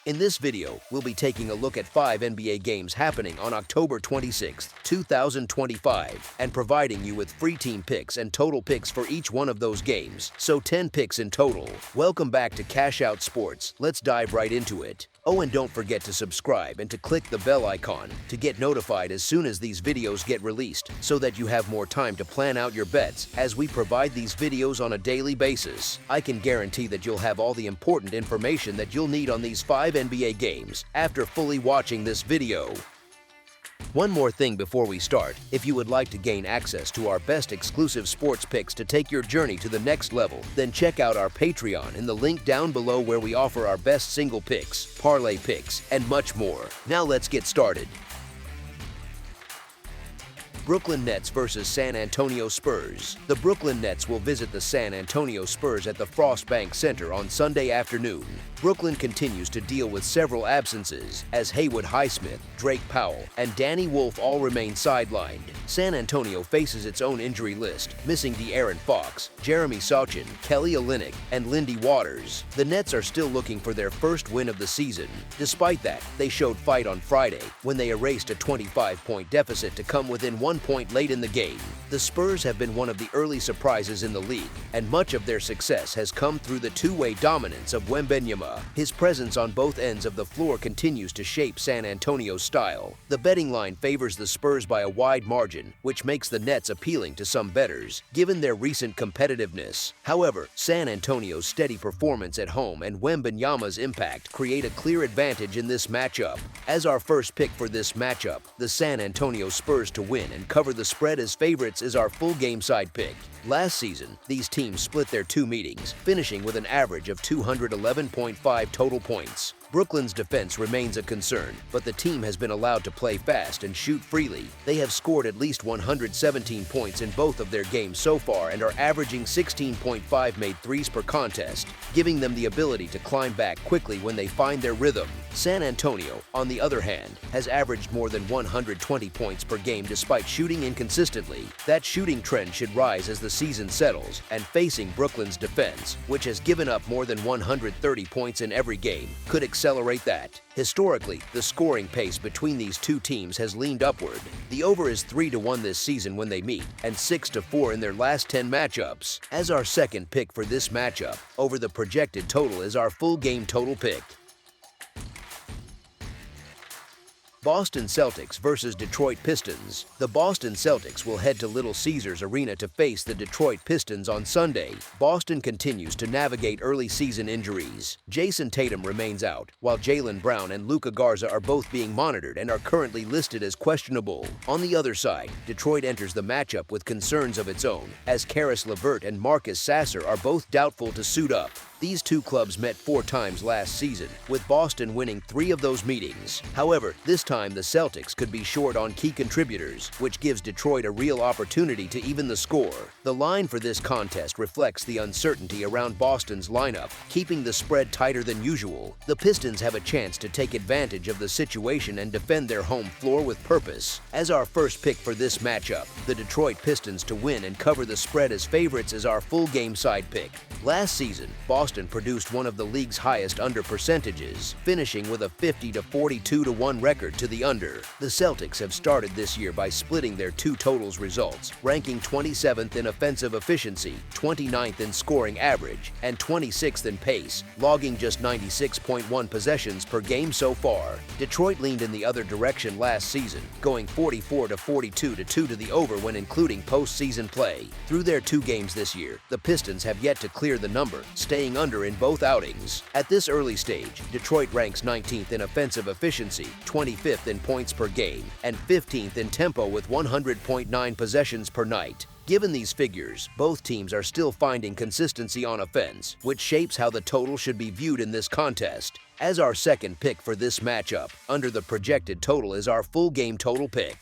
In this video, we'll be taking a look at 5 NBA games happening on October 26, 2025, and providing you with free team picks and total picks for each one of those games, so 10 picks in total. Welcome back to Cash Out Sports. Let's dive right into it. Oh, and don't forget to subscribe and to click the bell icon to get notified as soon as these videos get released, so that you have more time to plan out your bets as we provide these videos on a daily basis. I can guarantee that you'll have all the important information that you'll need on these 5 NBA games after fully watching this video. One more thing before we start, if you would like to gain access to our best exclusive sports picks to take your journey to the next level, then check out our Patreon in the link down below, where we offer our best single picks, parlay picks, and much more. Now let's get started. Brooklyn Nets versus San Antonio Spurs. The Brooklyn Nets will visit the San Antonio Spurs at the Frostbank Center on Sunday afternoon. Brooklyn continues to deal with several absences, as Haywood Highsmith, Drake Powell, and Danny Wolf all remain sidelined. San Antonio faces its own injury list, missing De'Aaron Fox, Jeremy Sochan, Kelly Olynyk, and Lindy Waters. The Nets are still looking for their first win of the season. Despite that, they showed fight on Friday when they erased a 25-point deficit to come within 1 point late in the game. The Spurs have been one of the early surprises in the league, and much of their success has come through the two-way dominance of Wembanyama. His presence on both ends of the floor continues to shape San Antonio's style. The betting line favors the Spurs by a wide margin, which makes the Nets appealing to some bettors, given their recent competitiveness. However, San Antonio's steady performance at home and Wembanyama's impact create a clear advantage in this matchup. As our first pick for this matchup, the San Antonio Spurs to win and cover the spread as favorites is our full game side pick. Last season, these teams split their 2 meetings, finishing with an average of 211.5 total points. Brooklyn's defense remains a concern, but the team has been allowed to play fast and shoot freely. They have scored at least 117 points in both of their games so far and are averaging 16.5 made threes per contest, giving them the ability to climb back quickly when they find their rhythm. San Antonio, on the other hand, has averaged more than 120 points per game despite shooting inconsistently. That shooting trend should rise as the season settles, and facing Brooklyn's defense, which has given up more than 130 points in every game, could accelerate that. Historically, the scoring pace between these two teams has leaned upward. The over is 3-1 this season when they meet, and 6-4 in their last 10 matchups. As our second pick for this matchup, over the projected total is our full game total pick. Boston Celtics versus Detroit Pistons. The Boston Celtics will head to Little Caesars Arena to face the Detroit Pistons on Sunday. Boston continues to navigate early season injuries. Jason Tatum remains out, while Jaylen Brown and Luka Garza are both being monitored and are currently listed as questionable. On the other side, Detroit enters the matchup with concerns of its own, as Karis LeVert and Marcus Sasser are both doubtful to suit up. These two clubs met 4 times last season, with Boston winning 3 of those meetings. However, this time the Celtics could be short on key contributors, which gives Detroit a real opportunity to even the score. The line for this contest reflects the uncertainty around Boston's lineup, keeping the spread tighter than usual. The Pistons have a chance to take advantage of the situation and defend their home floor with purpose. As our first pick for this matchup, the Detroit Pistons to win and cover the spread as favorites is our full game side pick. Last season, Boston produced one of the league's highest under percentages, finishing with a 50 to 42 to 1 record to the under. The Celtics have started this year by splitting their 2 totals results, ranking 27th in offensive efficiency, 29th in scoring average, and 26th in pace, logging just 96.1 possessions per game so far. Detroit leaned in the other direction last season, going 44 to 42 to 2 to the over when including postseason play. Through their 2 games this year, the Pistons have yet to clear the number, staying under in both outings. At this early stage, Detroit ranks 19th in offensive efficiency, 25th in points per game, and 15th in tempo with 100.9 possessions per night. Given these figures, both teams are still finding consistency on offense, which shapes how the total should be viewed in this contest. As our second pick for this matchup, under the projected total is our full game total pick.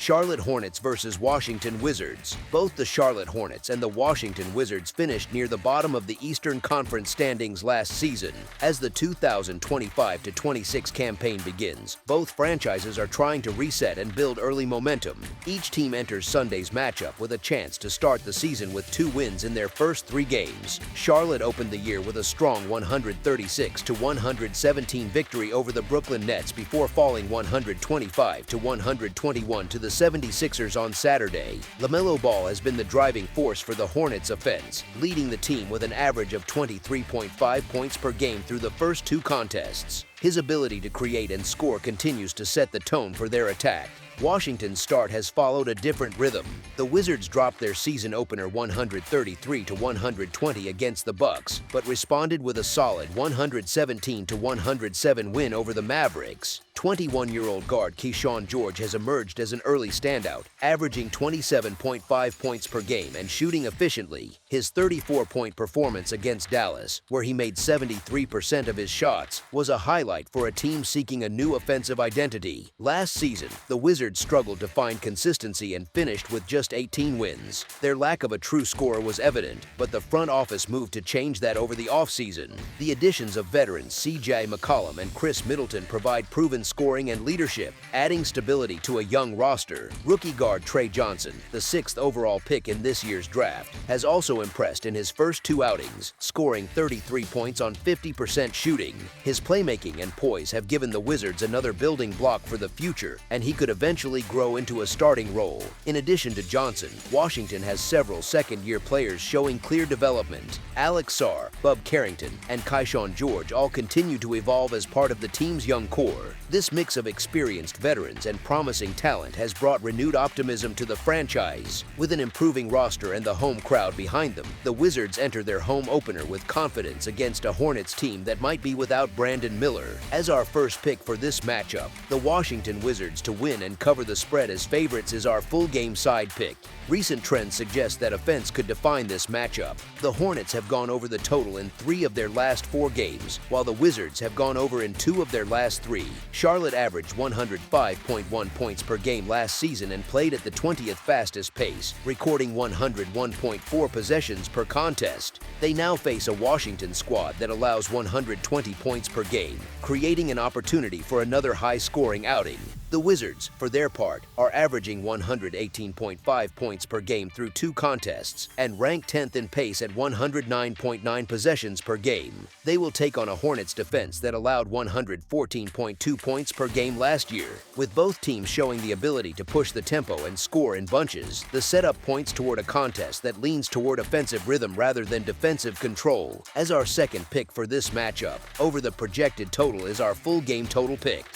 Charlotte Hornets versus Washington Wizards. Both the Charlotte Hornets and the Washington Wizards finished near the bottom of the Eastern Conference standings last season. As the 2025-26 campaign begins, both franchises are trying to reset and build early momentum. Each team enters Sunday's matchup with a chance to start the season with 2 wins in their first 3 games. Charlotte opened the year with a strong 136-117 victory over the Brooklyn Nets before falling 125-121 to the 76ers on Saturday. LaMelo Ball has been the driving force for the Hornets' offense, leading the team with an average of 23.5 points per game through the first 2 contests. His ability to create and score continues to set the tone for their attack. Washington's start has followed a different rhythm. The Wizards dropped their season opener 133-120 against the Bucks, but responded with a solid 117-107 win over the Mavericks. 21-year-old guard Keyshawn George has emerged as an early standout, averaging 27.5 points per game and shooting efficiently. His 34-point performance against Dallas, where he made 73% of his shots, was a highlight for a team seeking a new offensive identity. Last season, the Wizards struggled to find consistency and finished with just 18 wins. Their lack of a true scorer was evident, but the front office moved to change that over the offseason. The additions of veterans C.J. McCollum and Chris Middleton provide proven scoring and leadership, adding stability to a young roster. Rookie guard Trey Johnson, the 6th overall pick in this year's draft, has also impressed in his first 2 outings, scoring 33 points on 50% shooting. His playmaking and poise have given the Wizards another building block for the future, and he could eventually grow into a starting role. In addition to Johnson, Washington has several second-year players showing clear development. Alex Sarr, Bub Carrington, and Keyshawn George all continue to evolve as part of the team's young core. This mix of experienced veterans and promising talent has brought renewed optimism to the franchise. With an improving roster and the home crowd behind them, the Wizards enter their home opener with confidence against a Hornets team that might be without Brandon Miller. As our first pick for this matchup, the Washington Wizards to win and cover the spread as favorites is our full game side pick. Recent trends suggest that offense could define this matchup. The Hornets have gone over the total in 3 of their last 4 games, while the Wizards have gone over in 2 of their last 3. Charlotte averaged 105.1 points per game last season and played at the 20th fastest pace, recording 101.4 possessions per contest. They now face a Washington squad that allows 120 points per game, creating an opportunity for another high-scoring outing. The Wizards, for their part, are averaging 118.5 points per game through 2 contests and ranked 10th in pace at 109.9 possessions per game. They will take on a Hornets defense that allowed 114.2 points per game last year. With both teams showing the ability to push the tempo and score in bunches, the setup points toward a contest that leans toward offensive rhythm rather than defensive control. As our second pick for this matchup, over the projected total is our full game total pick.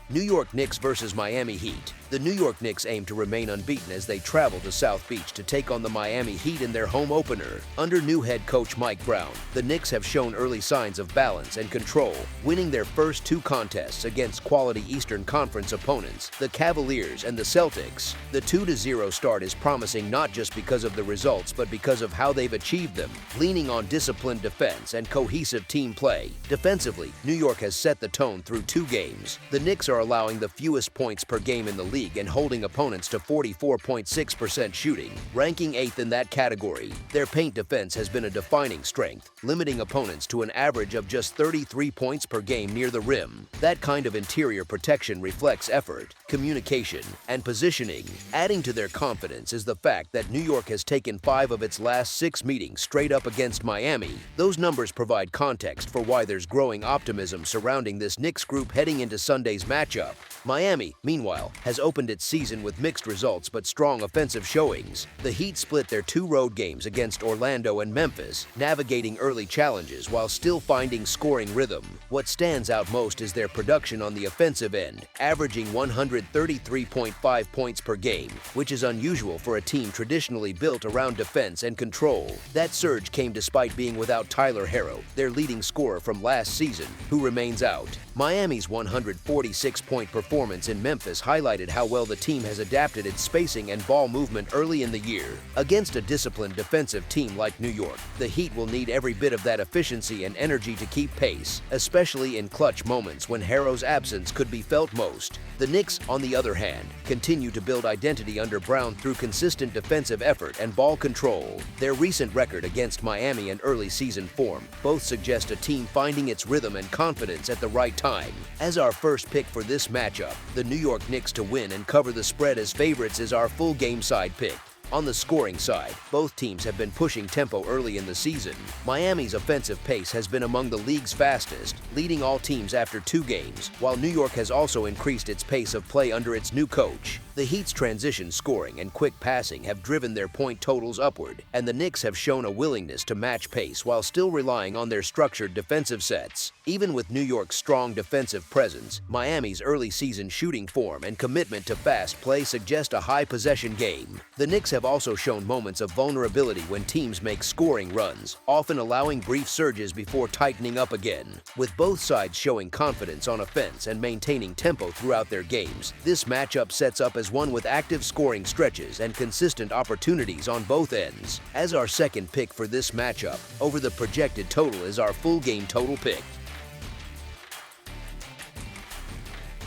New York Knicks versus Miami Heat. The New York Knicks aim to remain unbeaten as they travel to South Beach to take on the Miami Heat in their home opener. Under new head coach Mike Brown, the Knicks have shown early signs of balance and control, winning their first 2 contests against quality Eastern Conference opponents, the Cavaliers and the Celtics. The 2-0 start is promising not just because of the results but because of how they've achieved them, leaning on disciplined defense and cohesive team play. Defensively, New York has set the tone through 2 games. The Knicks are allowing the fewest points per game in the league and holding opponents to 44.6% shooting, ranking 8th in that category. Their paint defense has been a defining strength, limiting opponents to an average of just 33 points per game near the rim. That kind of interior protection reflects effort, communication, and positioning. Adding to their confidence is the fact that New York has taken 5 of its last 6 meetings straight up against Miami. Those numbers provide context for why there's growing optimism surrounding this Knicks group heading into Sunday's matchup. Miami, meanwhile, has opened its season with mixed results but strong offensive showings. The Heat split their 2 road games against Orlando and Memphis, navigating early challenges while still finding scoring rhythm. What stands out most is their production on the offensive end, averaging 133.5 points per game, which is unusual for a team traditionally built around defense and control. That surge came despite being without Tyler Herro, their leading scorer from last season, who remains out. Miami's 146-point performance in Memphis highlighted how well the team has adapted its spacing and ball movement early in the year. Against a disciplined defensive team like New York, the Heat will need every bit of that efficiency and energy to keep pace, especially in clutch moments when Harrow's absence could be felt most. The Knicks, on the other hand, continue to build identity under Brown through consistent defensive effort and ball control. Their recent record against Miami and early season form both suggest a team finding its rhythm and confidence at the right time. As our first pick for this matchup, the New York Knicks to win and cover the spread as favorites is our full game side pick. On the scoring side, both teams have been pushing tempo early in the season. Miami's offensive pace has been among the league's fastest, leading all teams after 2 games, while New York has also increased its pace of play under its new coach. The Heat's transition scoring and quick passing have driven their point totals upward, and the Knicks have shown a willingness to match pace while still relying on their structured defensive sets. Even with New York's strong defensive presence, Miami's early season shooting form and commitment to fast play suggest a high possession game. The Knicks have also shown moments of vulnerability when teams make scoring runs, often allowing brief surges before tightening up again. With both sides showing confidence on offense and maintaining tempo throughout their games, this matchup sets up as one with active scoring stretches and consistent opportunities on both ends. As our second pick for this matchup, over the projected total is our full game total pick.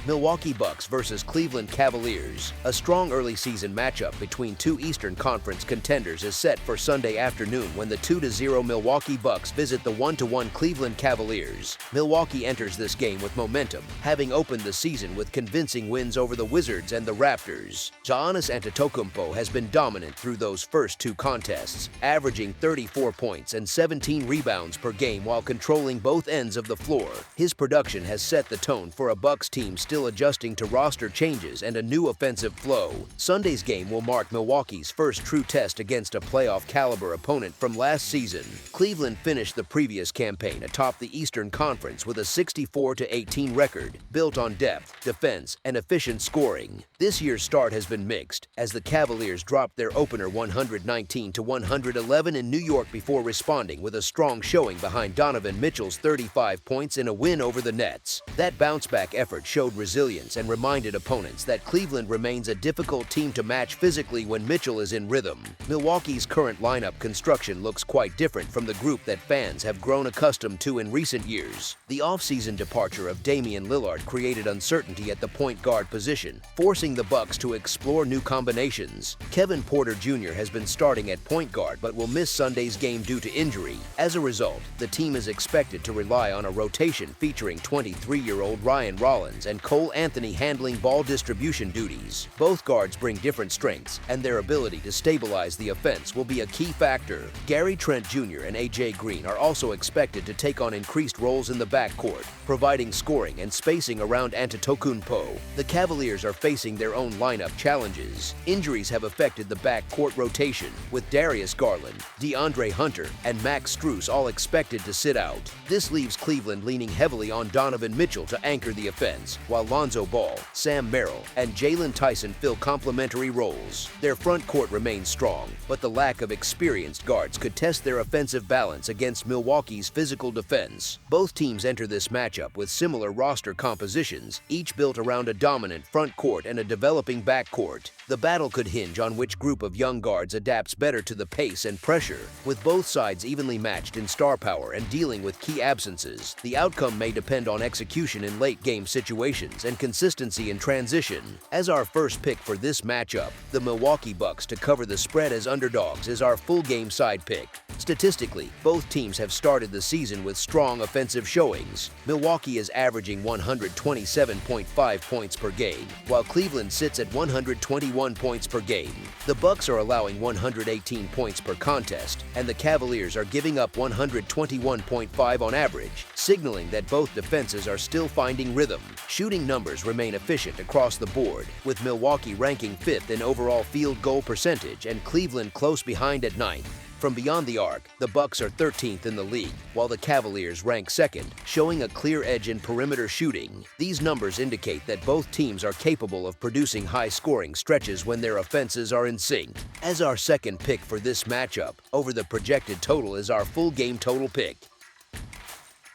Milwaukee Bucks versus Cleveland Cavaliers. A strong early season matchup between two Eastern Conference contenders is set for Sunday afternoon when the 2-0 Milwaukee Bucks visit the 1-1 Cleveland Cavaliers. Milwaukee enters this game with momentum, having opened the season with convincing wins over the Wizards and the Raptors. Giannis Antetokounmpo has been dominant through those first 2 contests, averaging 34 points and 17 rebounds per game while controlling both ends of the floor. His production has set the tone for a Bucks team still adjusting to roster changes and a new offensive flow. Sunday's game will mark Milwaukee's first true test against a playoff-caliber opponent from last season. Cleveland finished the previous campaign atop the Eastern Conference with a 64-18 record, built on depth, defense, and efficient scoring. This year's start has been mixed, as the Cavaliers dropped their opener 119-111 in New York before responding with a strong showing behind Donovan Mitchell's 35 points in a win over the Nets. That bounce-back effort showed resilience and reminded opponents that Cleveland remains a difficult team to match physically when Mitchell is in rhythm. Milwaukee's current lineup construction looks quite different from the group that fans have grown accustomed to in recent years. The offseason departure of Damian Lillard created uncertainty at the point guard position, forcing the Bucks to explore new combinations. Kevin Porter Jr. has been starting at point guard but will miss Sunday's game due to injury. As a result, the team is expected to rely on a rotation featuring 23-year-old Ryan Rollins and Cole Anthony handling ball distribution duties. Both guards bring different strengths, and their ability to stabilize the offense will be a key factor. Gary Trent Jr. and A.J. Green are also expected to take on increased roles in the backcourt, providing scoring and spacing around Antetokounmpo. The Cavaliers are facing their own lineup challenges. Injuries have affected the backcourt rotation, with Darius Garland, DeAndre Hunter, and Max Strus all expected to sit out. This leaves Cleveland leaning heavily on Donovan Mitchell to anchor the offense, while Lonzo Ball, Sam Merrill, and Jalen Tyson fill complementary roles. Their front court remains strong, but the lack of experienced guards could test their offensive balance against Milwaukee's physical defense. Both teams enter this matchup with similar roster compositions, each built around a dominant front court and a developing backcourt. The battle could hinge on which group of young guards adapts better to the pace and pressure. With both sides evenly matched in star power and dealing with key absences, the outcome may depend on execution in late-game situations and consistency in transition. As our first pick for this matchup, the Milwaukee Bucks to cover the spread as underdogs is our full-game side pick. Statistically, both teams have started the season with strong offensive showings. Milwaukee is averaging 127.5 points per game, while Cleveland sits at 121 points per game. The Bucks are allowing 118 points per contest, and the Cavaliers are giving up 121.5 on average, signaling that both defenses are still finding rhythm. Shooting numbers remain efficient across the board, with Milwaukee ranking 5th in overall field goal percentage and Cleveland close behind at 9th. From beyond the arc, the Bucks are 13th in the league, while the Cavaliers rank 2nd, showing a clear edge in perimeter shooting. These numbers indicate that both teams are capable of producing high-scoring stretches when their offenses are in sync. As our second pick for this matchup, over the projected total is our full game total pick.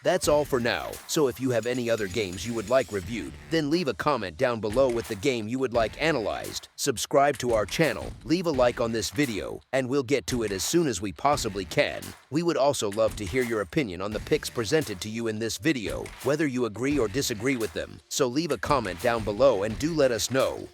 That's all for now, so if you have any other games you would like reviewed, then leave a comment down below with the game you would like analyzed. Subscribe to our channel, leave a like on this video, and we'll get to it as soon as we possibly can. We would also love to hear your opinion on the picks presented to you in this video, whether you agree or disagree with them. So leave a comment down below and do let us know.